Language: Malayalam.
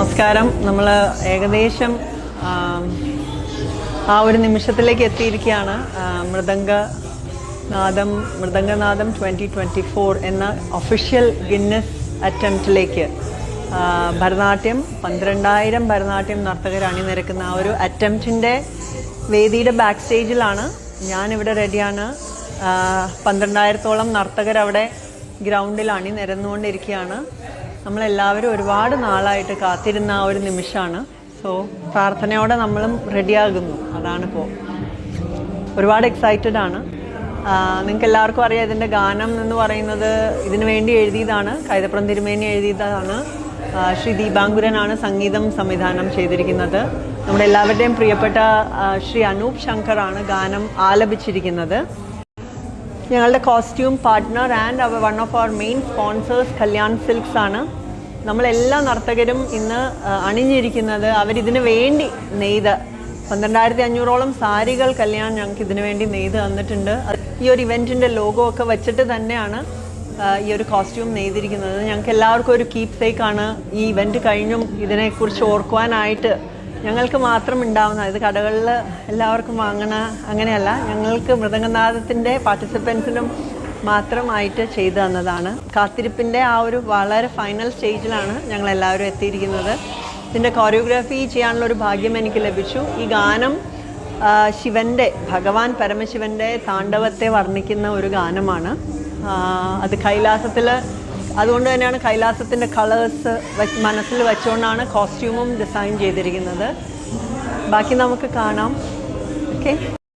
നമസ്കാരം. നമ്മൾ ഏകദേശം ആ ഒരു നിമിഷത്തിലേക്ക് എത്തിയിരിക്കുകയാണ്. മൃദംഗനാദം 2024 എന്ന ഒഫീഷ്യൽ ഗിന്നസ് അറ്റംപ്റ്റിലേക്ക് ഭരതനാട്യം 12,000 ഭരതനാട്യം നർത്തകർ അണിനിരക്കുന്ന ആ ഒരു അറ്റംപ്റ്റിൻ്റെ വേദിയുടെ ബാക്ക് സ്റ്റേജിലാണ് ഞാനിവിടെ റെഡിയാണ്. 12,000-ഓളം നർത്തകർ അവിടെ ഗ്രൗണ്ടിൽ അണിനിരന്നുകൊണ്ടിരിക്കുകയാണ്. നമ്മളെല്ലാവരും ഒരുപാട് നാളായിട്ട് കാത്തിരുന്ന ആ ഒരു നിമിഷമാണ്. സോ പ്രാർത്ഥനയോടെ നമ്മളും റെഡിയാകുന്നു. അതാണിപ്പോൾ. ഒരുപാട് എക്സൈറ്റഡ് ആണ്. നിങ്ങൾക്ക് എല്ലാവർക്കും അറിയാം, ഇതിൻ്റെ ഗാനം എന്ന് പറയുന്നത് ഇതിനു വേണ്ടി എഴുതിയതാണ്. കൈതപ്രം തിരുമേനി എഴുതിയതാണ്. ശ്രീ ദീപാങ്കുരനാണ് സംഗീതം സംവിധാനം ചെയ്തിരിക്കുന്നത്. നമ്മുടെ എല്ലാവരുടെയും പ്രിയപ്പെട്ട ശ്രീ അനൂപ് ശങ്കറാണ് ഗാനം ആലപിച്ചിരിക്കുന്നത്. ഞങ്ങളുടെ costume partner and one of our main sponsors Kalyan Silks ആണ്. നമ്മളെല്ലാ നർത്തകരും ഇന്ന് അണിഞ്ഞിരിക്കുന്നത് അവരിതിനു വേണ്ടി നെയ്ത് 12,500-ഓളം സാരികൾ കല്യാൺ ഞങ്ങൾക്ക് ഇതിനു വേണ്ടി നെയ്ത് തന്നിട്ടുണ്ട്. ഈ ഒരു ഇവൻറ്റിൻ്റെ ലോഗോ ഒക്കെ വെച്ചിട്ട് തന്നെയാണ് ഈ ഒരു കോസ്റ്റ്യൂം നെയ്തിരിക്കുന്നത്. ഞങ്ങൾക്ക് എല്ലാവർക്കും ഒരു കീപ് സേക്കാണ്. ഈ ഇവൻറ്റ് കഴിഞ്ഞും ഇതിനെക്കുറിച്ച് ഓർക്കുവാനായിട്ട് ഞങ്ങൾക്ക് മാത്രം ഉണ്ടാവുന്ന, ഇത് കടകളിൽ എല്ലാവർക്കും വാങ്ങണ അങ്ങനെയല്ല, ഞങ്ങൾക്ക് മൃദംഗനാദത്തിൻ്റെ പാർട്ടിസിപ്പൻസിനും മാത്രമായിട്ട് ചെയ്തു തന്നതാണ്. കാത്തിരിപ്പിൻ്റെ ആ ഒരു വളരെ ഫൈനൽ സ്റ്റേജിലാണ് ഞങ്ങളെല്ലാവരും എത്തിയിരിക്കുന്നത്. ഇതിൻ്റെ കോറിയോഗ്രാഫി ചെയ്യാനുള്ളൊരു ഭാഗ്യം എനിക്ക് ലഭിച്ചു. ഈ ഗാനം ഭഗവാൻ പരമശിവൻ്റെ താണ്ഡവത്തെ വർണ്ണിക്കുന്ന ഒരു ഗാനമാണ്. അത് കൈലാസത്തിൽ, അതുകൊണ്ട് തന്നെയാണ് കൈലാസത്തിൻ്റെ കളേഴ്സ് മനസ്സിൽ വെച്ചുകൊണ്ടാണ് കോസ്റ്റ്യൂമും ഡിസൈൻ ചെയ്തിരിക്കുന്നത്. ബാക്കി നമുക്ക് കാണാം. ഓക്കെ.